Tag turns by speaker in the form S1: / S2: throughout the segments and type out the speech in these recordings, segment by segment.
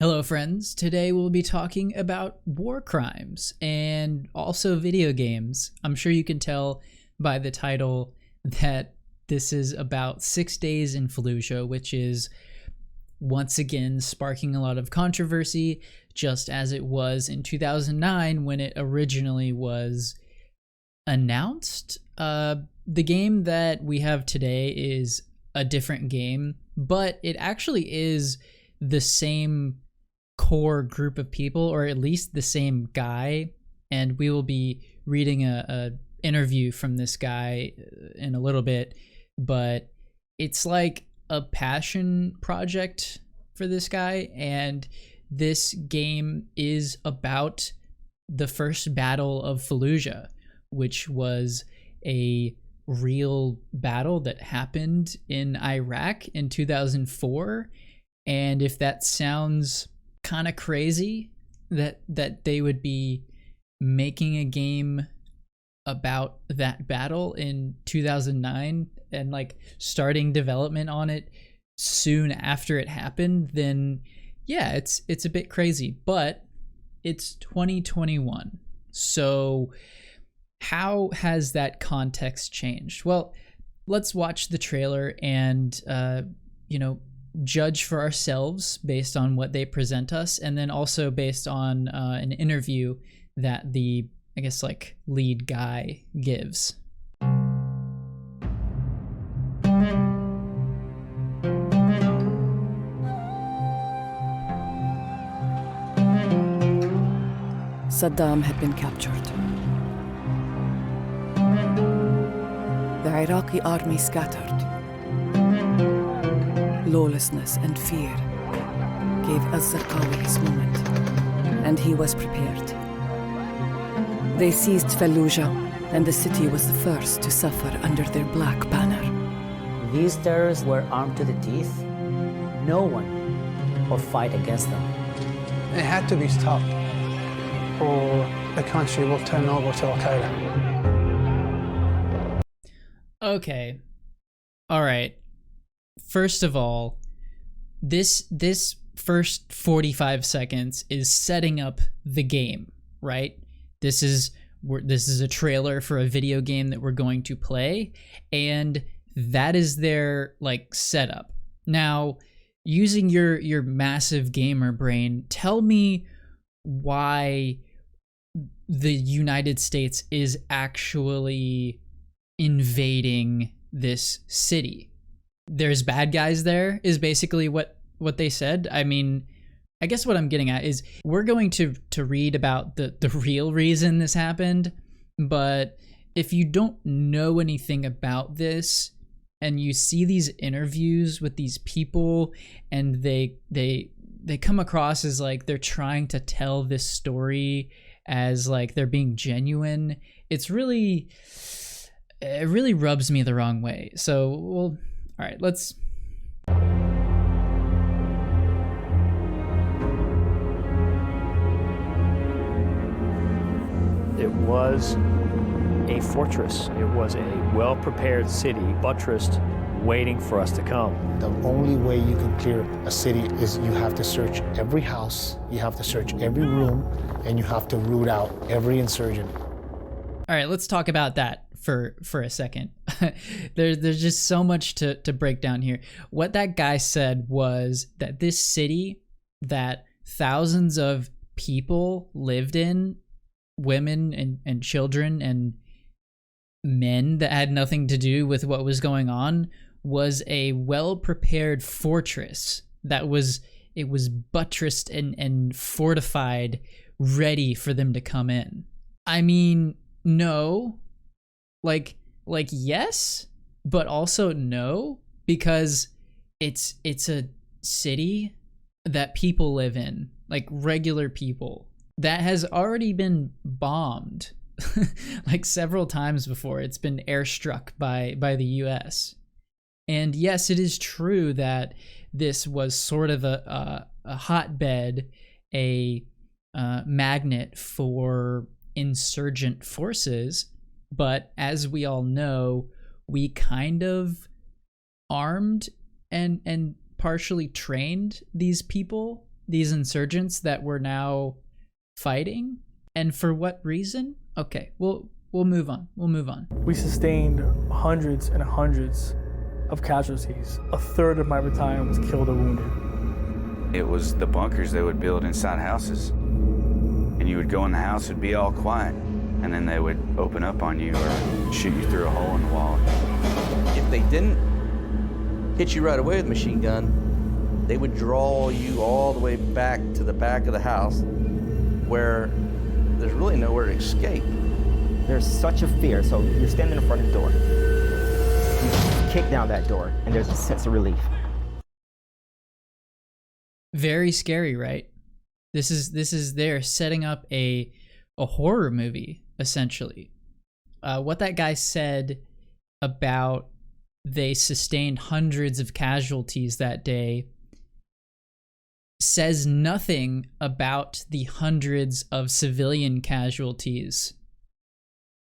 S1: Hello friends, today we'll be talking about war crimes and also video games. I'm sure you can tell by the title that this is about 6 Days in Fallujah, which is once again sparking a lot of controversy, just as it was in 2009 when it originally was announced. The game that we have today is a different game, but it actually is the same core group of people, or at least the same guy, and we will be reading a interview from this guy in a little bit, but it's like a passion project for this guy, and this game is about the first battle of Fallujah, which was a real battle that happened in Iraq in 2004. And if that sounds kind of crazy that they would be making a game about that battle in 2009 and like starting development on it soon after it happened, then yeah, it's a bit crazy, but it's 2021. So how has that context changed? Well, let's watch the trailer and judge for ourselves based on what they present us, and then also based on an interview that the, I guess, like lead guy gives.
S2: Saddam had been captured. The Iraqi army scattered. Lawlessness and fear gave al-Zarqawi his moment, and he was prepared. They seized Fallujah, and the city was the first to suffer under their black banner.
S3: These terrorists were armed to the teeth. No one would fight against them.
S4: It had to be stopped, or the country will turn over to Al-Qaeda.
S1: Okay. All right. First of all, this first 45 seconds is setting up the game, right? This is a trailer for a video game that we're going to play, and that is their like setup. Now, using your massive gamer brain, tell me why the United States is actually invading this city. There's bad guys there, is basically what they said. I mean, I guess what I'm getting at is we're going to read about the real reason this happened, but if you don't know anything about this and you see these interviews with these people and they come across as like they're trying to tell this story as like they're being genuine, it really rubs me the wrong way. So, well, all right, let's...
S5: It was a fortress. It was a well-prepared city, buttressed, waiting for us to come.
S6: The only way you can clear a city is you have to search every house, you have to search every room, and you have to root out every insurgent.
S1: All right, let's talk about that for a second. There's just so much to break down here. What that guy said was that this city that thousands of people lived in, women and children and men that had nothing to do with what was going on, was a well-prepared fortress that was buttressed and fortified, ready for them to come in. I mean, no, like yes, but also no, because it's a city that people live in, like regular people, that has already been bombed like several times before. It's been airstruck by the US. And yes, it is true that this was sort of a hotbed, a magnet for insurgent forces, but as we all know, we kind of armed and partially trained these people these insurgents that we're now fighting, and for what reason? Okay, we'll move on. We'll move on.
S7: We sustained hundreds and hundreds of casualties. A third of my battalion was killed or wounded.
S8: It was the bunkers they would build inside houses. And you would go in the house, it'd be all quiet. And then they would open up on you or shoot you through a hole in the wall.
S9: If they didn't hit you right away with a machine gun, they would draw you all the way back to the back of the house where there's really nowhere to escape.
S10: There's such a fear. So you're standing in front of the door. You kick down that door, and there's a sense of relief.
S1: Very scary, right? This is they're setting up a horror movie, essentially. What that guy said about they sustained hundreds of casualties that day says nothing about the hundreds of civilian casualties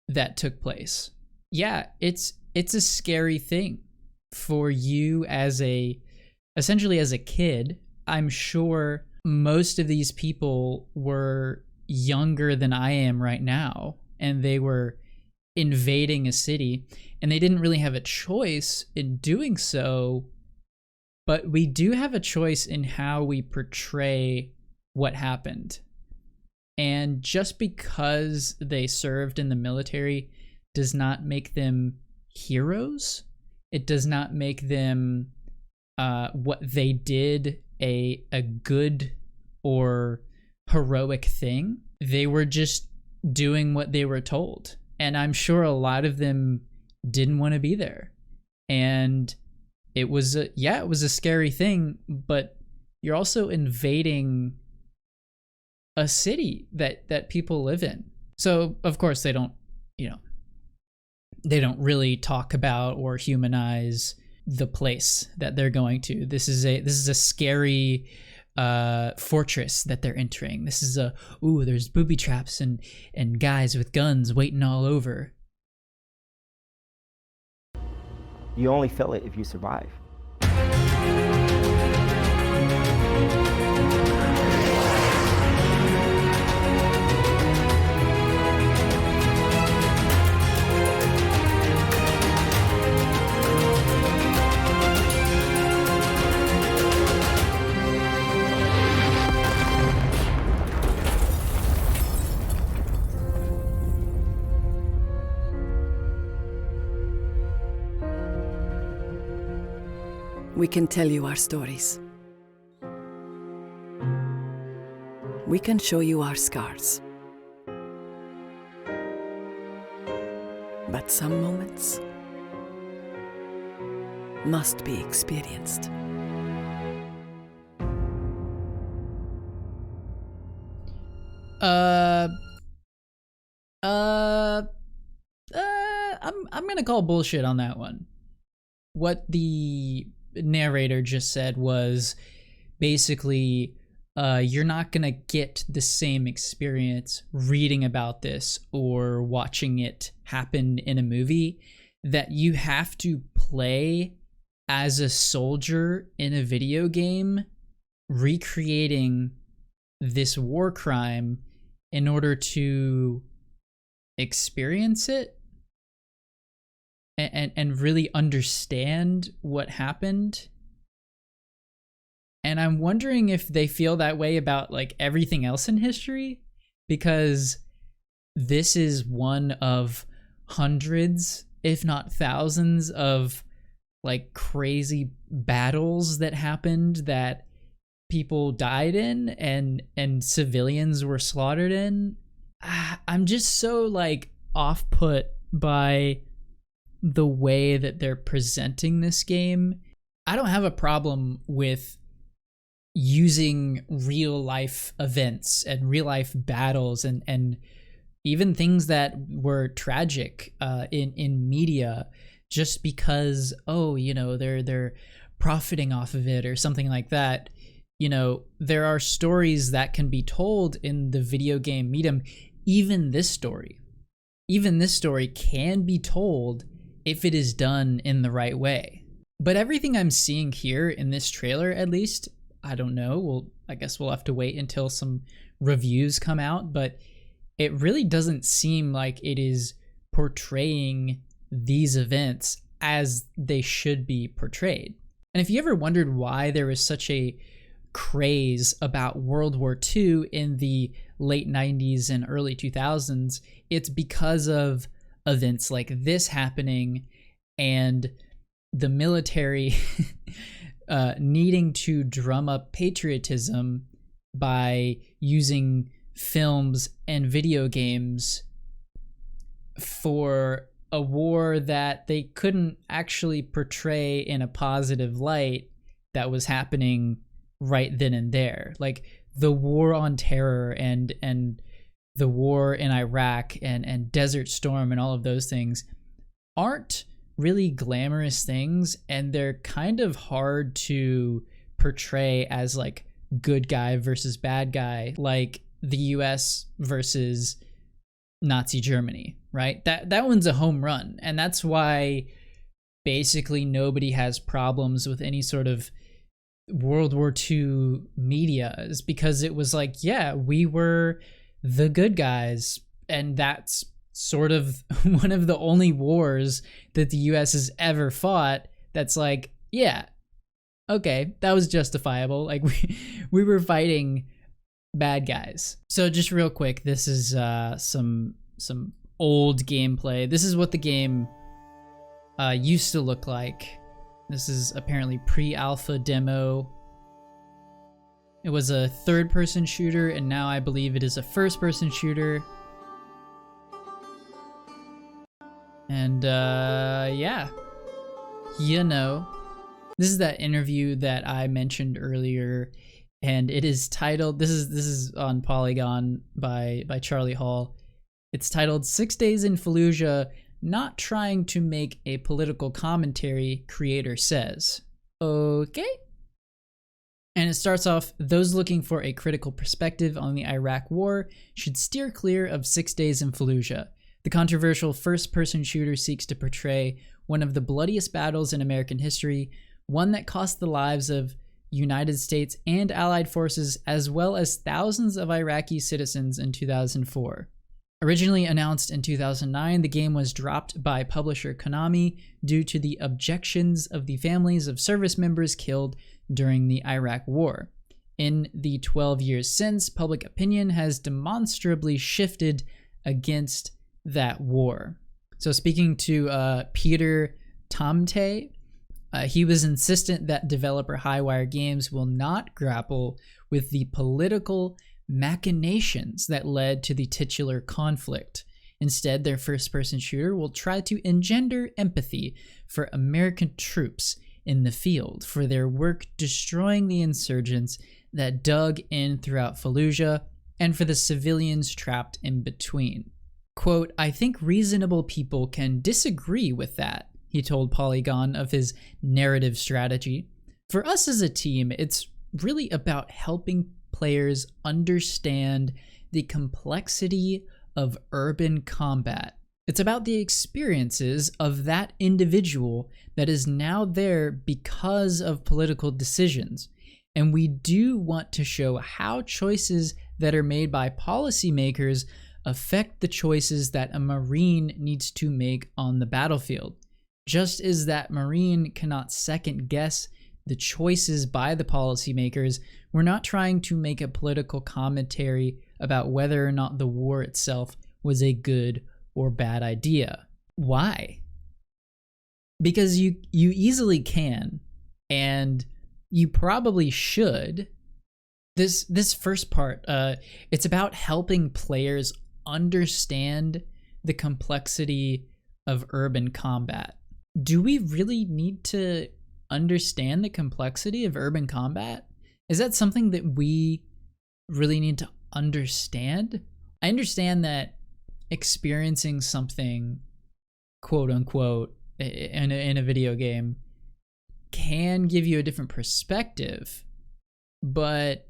S1: that took place. Yeah, it's a scary thing for you essentially as a kid. I'm sure most of these people were younger than I am right now, and they were invading a city, and they didn't really have a choice in doing so, but we do have a choice in how we portray what happened. And just because they served in the military does not make them heroes. It does not make them what they did a good or heroic thing. They were just doing what they were told. And I'm sure a lot of them didn't want to be there. And it was a scary thing, but you're also invading a city that people live in. So of course they don't really talk about or humanize the place that they're going to. This is a scary fortress that they're entering. This is there's booby traps and guys with guns waiting all over.
S10: You only feel it if you survive.
S2: We can tell you our stories. We can show you our scars. But some moments must be experienced.
S1: I'm gonna call bullshit on that one. What the narrator just said was basically, you're not gonna get the same experience reading about this or watching it happen in a movie. That you have to play as a soldier in a video game, recreating this war crime in order to experience it and really understand what happened. And I'm wondering if they feel that way about like everything else in history, because this is one of hundreds, if not thousands, of like crazy battles that happened that people died in and civilians were slaughtered in. I'm just so like off put by the way that they're presenting this game. I don't have a problem with using real life events and real life battles and even things that were tragic in media, just because they're profiting off of it or something like that. There are stories that can be told in the video game medium. Even this story can be told if it is done in the right way. But everything I'm seeing here in this trailer, at least, I don't know. Well, I guess we'll have to wait until some reviews come out, but it really doesn't seem like it is portraying these events as they should be portrayed. And if you ever wondered why there was such a craze about World War II in the late 90s and early 2000s, it's because of events like this happening and the military needing to drum up patriotism by using films and video games for a war that they couldn't actually portray in a positive light that was happening right then and there. Like the war on terror and the war in Iraq and Desert Storm and all of those things aren't really glamorous things, and they're kind of hard to portray as like good guy versus bad guy, like the US versus Nazi Germany, right? That one's a home run, and that's why basically nobody has problems with any sort of World War II media, is because it was like, yeah, we were the good guys, and that's sort of one of the only wars that the US has ever fought that's like, yeah, okay, that was justifiable. Like we were fighting bad guys. So just real quick, this is some old gameplay. This is what the game used to look like. This is apparently pre-alpha demo. It was a third-person shooter, and now I believe it is a first-person shooter. And yeah, you know, this is that interview that I mentioned earlier, and it is titled, this is on Polygon by Charlie Hall. It's titled 6 Days in Fallujah, Not Trying to Make a Political Commentary, Creator Says. Okay. And it starts off, those looking for a critical perspective on the Iraq War should steer clear of 6 Days in Fallujah. The controversial first-person shooter seeks to portray one of the bloodiest battles in American history, one that cost the lives of United States and Allied forces, as well as thousands of Iraqi citizens in 2004. Originally announced in 2009, the game was dropped by publisher Konami due to the objections of the families of service members killed during the Iraq War. In the 12 years since, public opinion has demonstrably shifted against that war. So speaking to Peter Tamte, he was insistent that developer Highwire Games will not grapple with the political machinations that led to the titular conflict. Instead, their first-person shooter will try to engender empathy for American troops in the field for their work destroying the insurgents that dug in throughout Fallujah and for the civilians trapped in between. Quote, I think reasonable people can disagree with that, he told Polygon of his narrative strategy. For us as a team, it's really about helping players understand the complexity of urban combat. It's about the experiences of that individual that is now there because of political decisions. And we do want to show how choices that are made by policymakers affect the choices that a Marine needs to make on the battlefield. Just as that Marine cannot second guess the choices by the policymakers, we're not trying to make a political commentary about whether or not the war itself was a good or bad idea. Why? Because you easily can, and you probably should. This first part, it's about helping players understand the complexity of urban combat. Do we really need to understand the complexity of urban combat? Is that something that we really need to understand? I understand that experiencing something, quote unquote, in a video game can give you a different perspective, but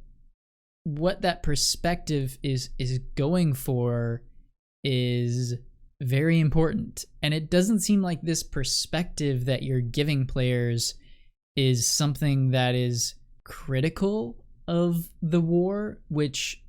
S1: what that perspective is going for is very important. And it doesn't seem like this perspective that you're giving players is something that is critical of the war, which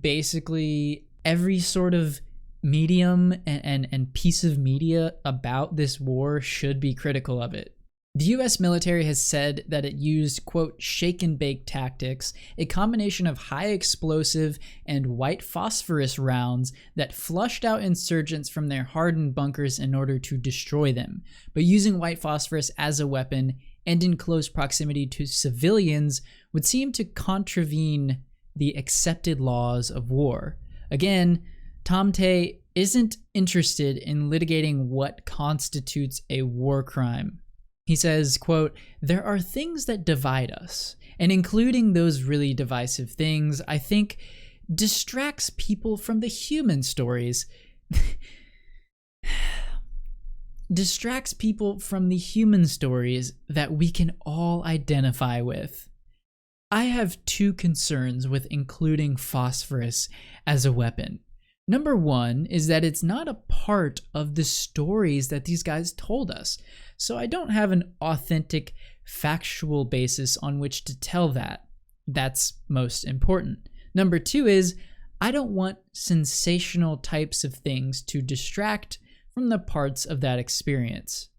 S1: basically every sort of medium and piece of media about this war should be critical of it. The US military has said that it used, quote, shake and bake tactics, a combination of high explosive and white phosphorus rounds that flushed out insurgents from their hardened bunkers in order to destroy them. But using white phosphorus as a weapon and in close proximity to civilians would seem to contravene the accepted laws of war. Again, Tom Tay isn't interested in litigating what constitutes a war crime. He says, quote, there are things that divide us, and including those really divisive things, I think, distracts people from the human stories. Distracts people from the human stories that we can all identify with. I have two concerns with including phosphorus as a weapon. Number one is that it's not a part of the stories that these guys told us, so I don't have an authentic, factual basis on which to tell that. That's most important. Number two is, I don't want sensational types of things to distract from the parts of that experience.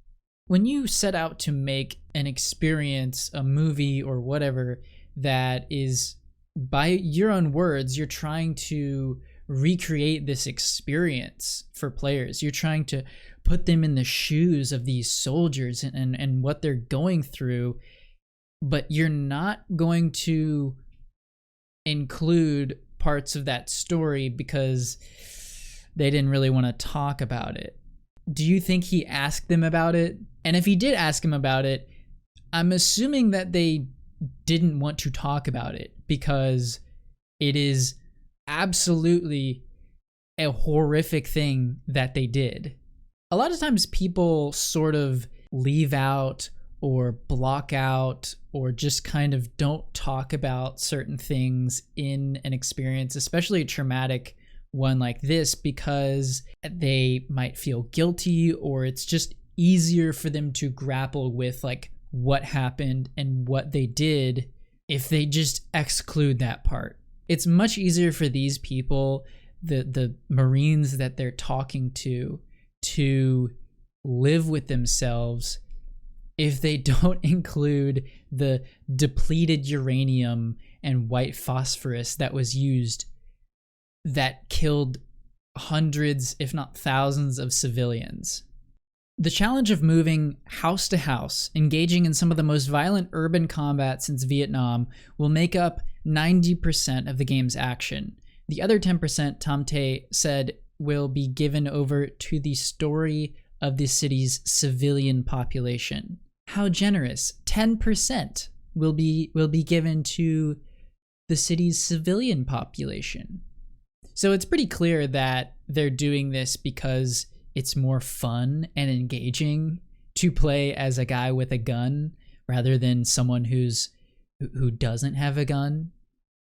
S1: When you set out to make an experience, a movie or whatever, that is, by your own words, you're trying to recreate this experience for players. You're trying to put them in the shoes of these soldiers and what they're going through, but you're not going to include parts of that story because they didn't really want to talk about it. Do you think he asked them about it? And if he did ask him about it, I'm assuming that they didn't want to talk about it because it is absolutely a horrific thing that they did. A lot of times people sort of leave out or block out or just kind of don't talk about certain things in an experience, especially a traumatic one like this, because they might feel guilty or it's just easier for them to grapple with like what happened and what they did if they just exclude that part. It's much easier for these people, the Marines that they're talking to live with themselves if they don't include the depleted uranium and white phosphorus that was used that killed hundreds, if not thousands, of civilians. The challenge of moving house to house, engaging in some of the most violent urban combat since Vietnam, will make up 90% of the game's action. The other 10%, Tom Tay said, will be given over to the story of the city's civilian population. How generous! 10% will be given to the city's civilian population. So it's pretty clear that they're doing this because it's more fun and engaging to play as a guy with a gun rather than someone who doesn't have a gun.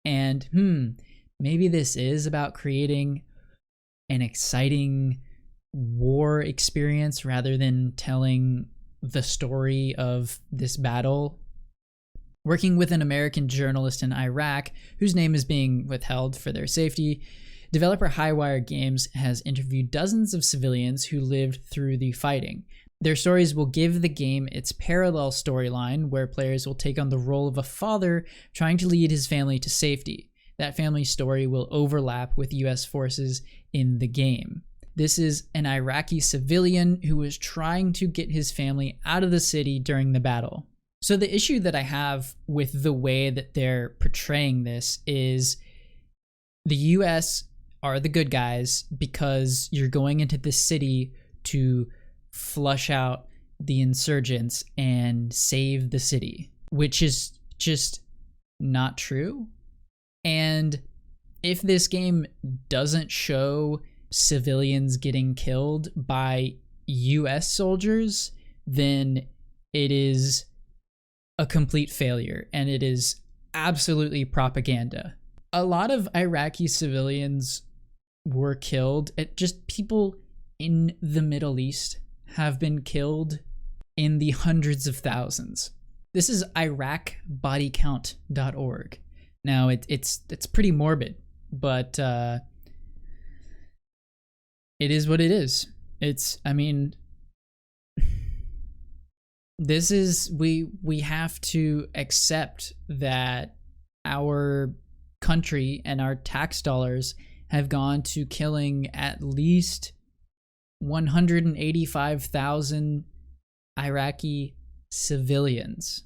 S1: And maybe this is about creating an exciting war experience rather than telling the story of this battle. Working with an American journalist in Iraq, whose name is being withheld for their safety, developer Highwire Games has interviewed dozens of civilians who lived through the fighting. Their stories will give the game its parallel storyline, where players will take on the role of a father trying to lead his family to safety. That family story will overlap with US forces in the game. This is an Iraqi civilian who was trying to get his family out of the city during the battle. So the issue that I have with the way that they're portraying this is the US are the good guys because you're going into this city to flush out the insurgents and save the city, which is just not true. And if this game doesn't show civilians getting killed by US soldiers, then it is a complete failure and it is absolutely propaganda. A lot of Iraqi civilians were killed. Just people in the Middle East have been killed in the hundreds of thousands. This is IraqBodyCount.org. Now it's pretty morbid, but it is what it is. This is, we have to accept that our country and our tax dollars have gone to killing at least 185,000 Iraqi civilians.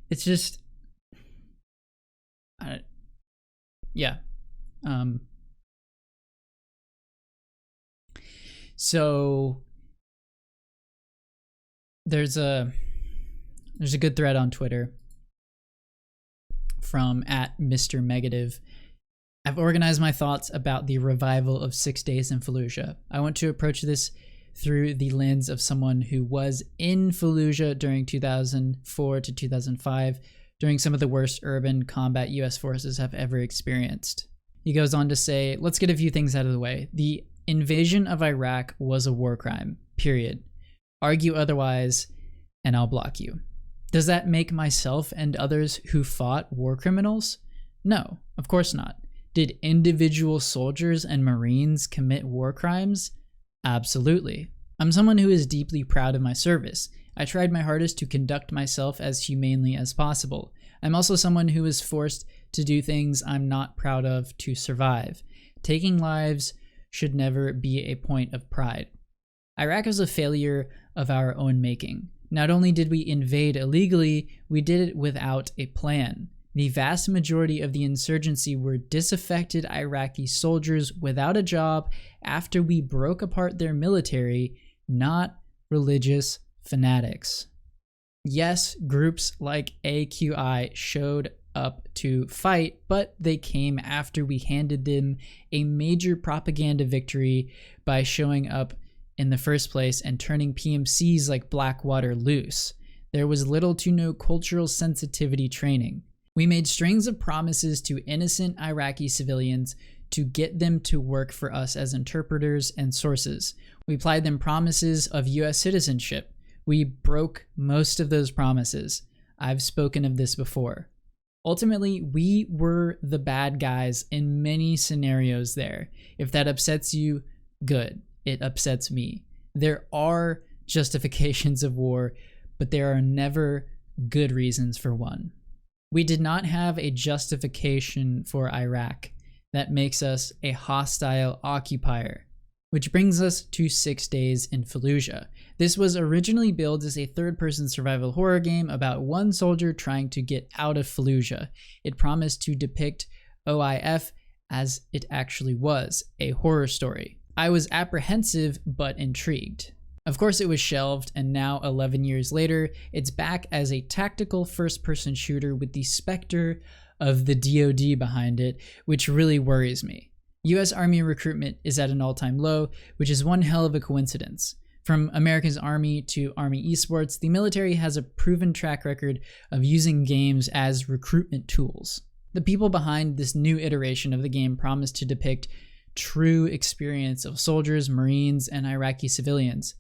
S1: It's just, yeah. So there's a good thread on Twitter from @MrMegative. I've organized my thoughts about the revival of 6 Days in Fallujah. I want to approach this through the lens of someone who was in Fallujah during 2004 to 2005, during some of the worst urban combat US forces have ever experienced. He goes on to say, let's get a few things out of the way. The invasion of Iraq was a war crime, period. Argue otherwise, and I'll block you. Does that make myself and others who fought war criminals? No, of course not. Did individual soldiers and Marines commit war crimes? Absolutely. I'm someone who is deeply proud of my service. I tried my hardest to conduct myself as humanely as possible. I'm also someone who is forced to do things I'm not proud of to survive. Taking lives should never be a point of pride. Iraq was a failure of our own making. Not only did we invade illegally, we did it without a plan. The vast majority of the insurgency were disaffected Iraqi soldiers without a job after we broke apart their military, not religious fanatics. Yes, groups like AQI showed up to fight, but they came after we handed them a major propaganda victory by showing up in the first place and turning PMCs like Blackwater loose. There was little to no cultural sensitivity training. We made strings of promises to innocent Iraqi civilians to get them to work for us as interpreters and sources. We applied them promises of US citizenship. We broke most of those promises. I've spoken of this before. Ultimately, we were the bad guys in many scenarios there. If that upsets you, good. It upsets me. There are justifications of war, but there are never good reasons for one. We did not have a justification for Iraq that makes us a hostile occupier. Which brings us to 6 Days in Fallujah. This was originally billed as a third-person survival horror game about one soldier trying to get out of Fallujah. It promised to depict OIF as it actually was, a horror story. I was apprehensive but intrigued. Of course it was shelved, and now 11 years later, it's back as a tactical first-person shooter with the specter of the DoD behind it, which really worries me. US Army recruitment is at an all-time low, which is one hell of a coincidence. From America's Army to Army esports, the military has a proven track record of using games as recruitment tools. The people behind this new iteration of the game promise to depict true experience of soldiers, Marines, and Iraqi civilians.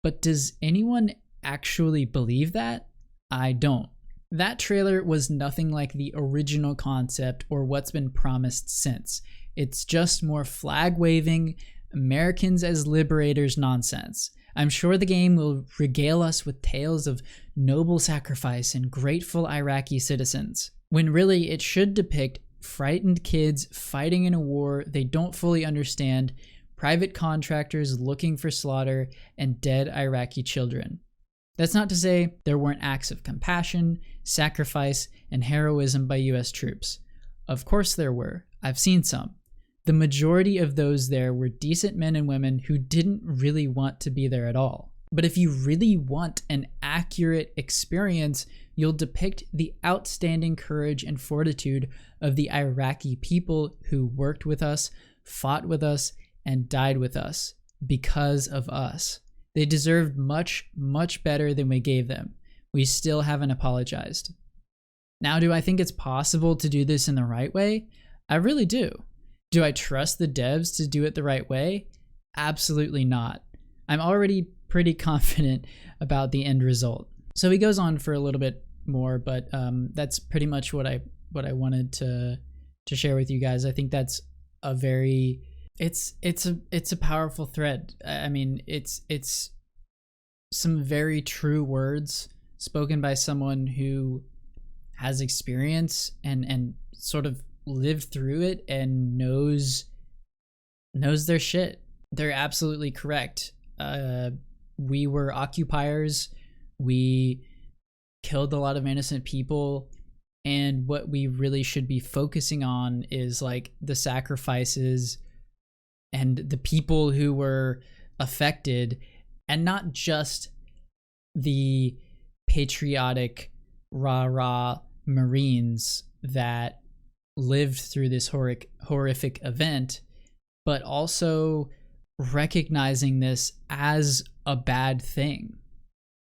S1: But does anyone actually believe that? I don't. That trailer was nothing like the original concept or what's been promised since. It's just more flag-waving, Americans as liberators nonsense. I'm sure the game will regale us with tales of noble sacrifice and grateful Iraqi citizens, when really it should depict frightened kids fighting in a war they don't fully understand, private contractors looking for slaughter, and dead Iraqi children. That's not to say there weren't acts of compassion, sacrifice, and heroism by US troops. Of course there were. I've seen some. The majority of those there were decent men and women who didn't really want to be there at all. But if you really want an accurate experience, you'll depict the outstanding courage and fortitude of the Iraqi people who worked with us, fought with us, and died with us because of us. They deserved much, much better than we gave them. We still haven't apologized. Now, do I think it's possible to do this in the right way? I really do. Do I trust the devs to do it the right way? Absolutely not. I'm already pretty confident about the end result. So he goes on for a little bit more, but that's pretty much what I wanted to share with you guys. I think that's a very it's a powerful thread. I mean, it's some very true words spoken by someone who has experience and sort of lived through it and knows their shit. They're absolutely correct. We were occupiers. We killed a lot of innocent people, and what we really should be focusing on is like the sacrifices and the people who were affected, and not just the patriotic rah-rah Marines that lived through this horrific event, but also recognizing this as a bad thing,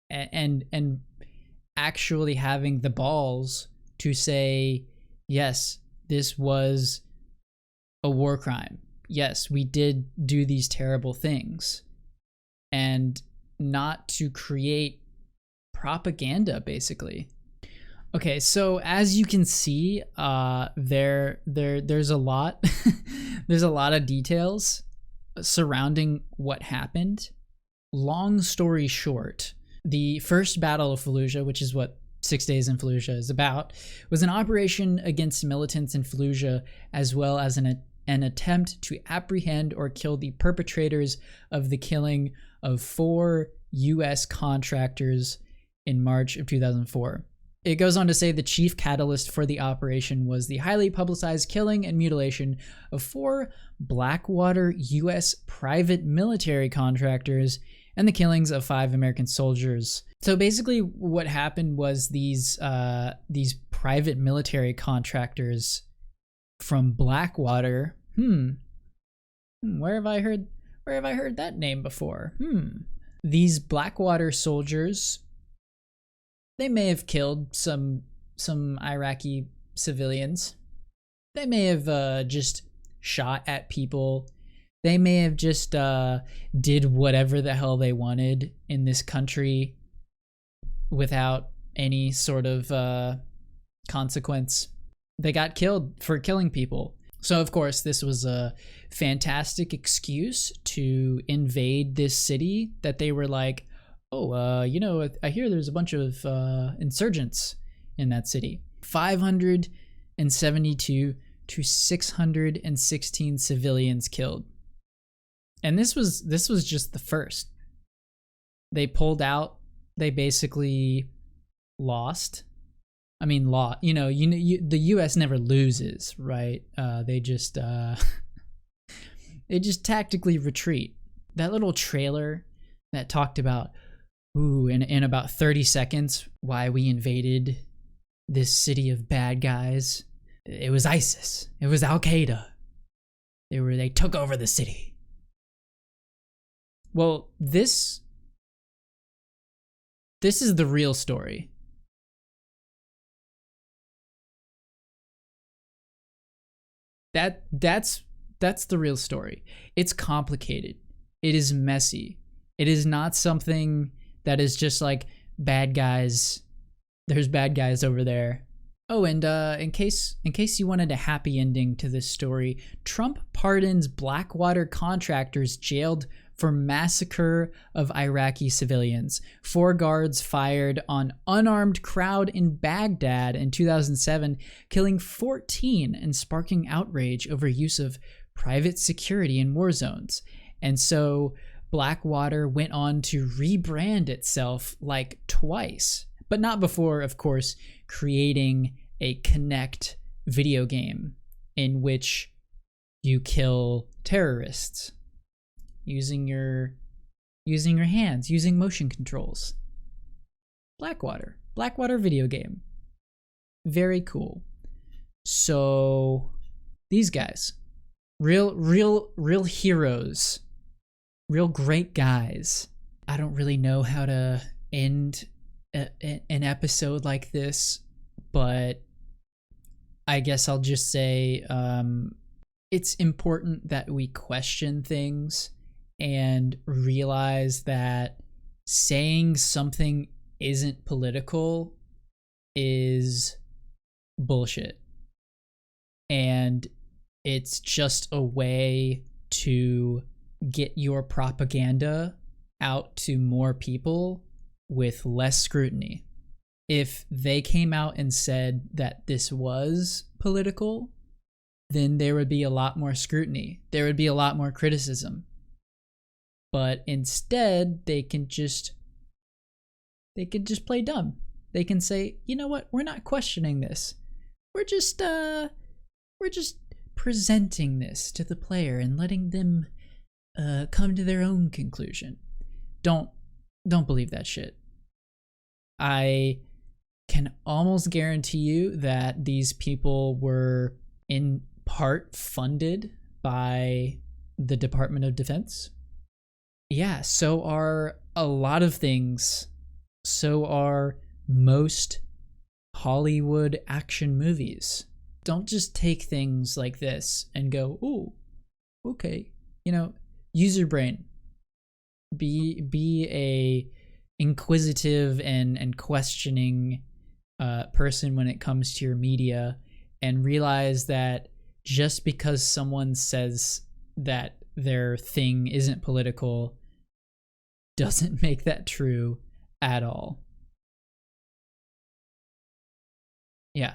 S1: and actually having the balls to say, yes, this was a war crime. Yes, we did do these terrible things, and not to create propaganda, basically. Okay, so as you can see, there's a lot there's a lot of details surrounding what happened. Long story short, the first Battle of Fallujah, which is what 6 Days in Fallujah is about, was an operation against militants in Fallujah, as well as an attempt to apprehend or kill the perpetrators of the killing of 4 U.S. contractors in March of 2004. It goes on to say the chief catalyst for the operation was the highly publicized killing and mutilation of 4 Blackwater U.S. private military contractors and the killings of 5 American soldiers. So basically what happened was these private military contractors from Blackwater, where have I heard that name before? These Blackwater soldiers, they may have killed some Iraqi civilians. They may have just shot at people. They may have just did whatever the hell they wanted in this country without any sort of consequence. They got killed for killing people. So of course this was a fantastic excuse to invade this city that they were like, I hear there's a bunch of insurgents in that city. 572 to 616 civilians killed. And this was just the first. They pulled out. They basically lost. I mean, the U.S. never loses, right? They just tactically retreat. That little trailer that talked about, in about 30 seconds, why we invaded this city of bad guys. It was ISIS. It was Al Qaeda. They took over the city. Well, this is the real story. That's the real story. It's complicated. It is messy. It is not something that is just like bad guys. There's bad guys over there. Oh, and in case you wanted a happy ending to this story, Trump pardons Blackwater contractors jailed for massacre of Iraqi civilians. 4 guards fired on unarmed crowd in Baghdad in 2007, killing 14 and sparking outrage over use of private security in war zones. And so Blackwater went on to rebrand itself like twice, but not before, of course, creating a Kinect video game in which you kill terrorists using your hands, using motion controls. Blackwater video game. Very cool. So these guys, real heroes, real great guys. I don't really know how to end an episode like this, but I guess I'll just say it's important that we question things and realize that saying something isn't political is bullshit. And it's just a way to get your propaganda out to more people with less scrutiny. If they came out and said that this was political, then there would be a lot more scrutiny. There would be a lot more criticism. But instead, they can just play dumb. They can say, you know what, we're not questioning this. We're just presenting this to the player and letting them come to their own conclusion. Don't believe that shit. I can almost guarantee you that these people were in part funded by the Department of Defense. Yeah, so are a lot of things. So are most Hollywood action movies. Don't just take things like this and go, ooh, okay. You know, use your brain. Be a inquisitive and questioning person when it comes to your media, and realize that just because someone says that their thing isn't political doesn't make that true at all. Yeah.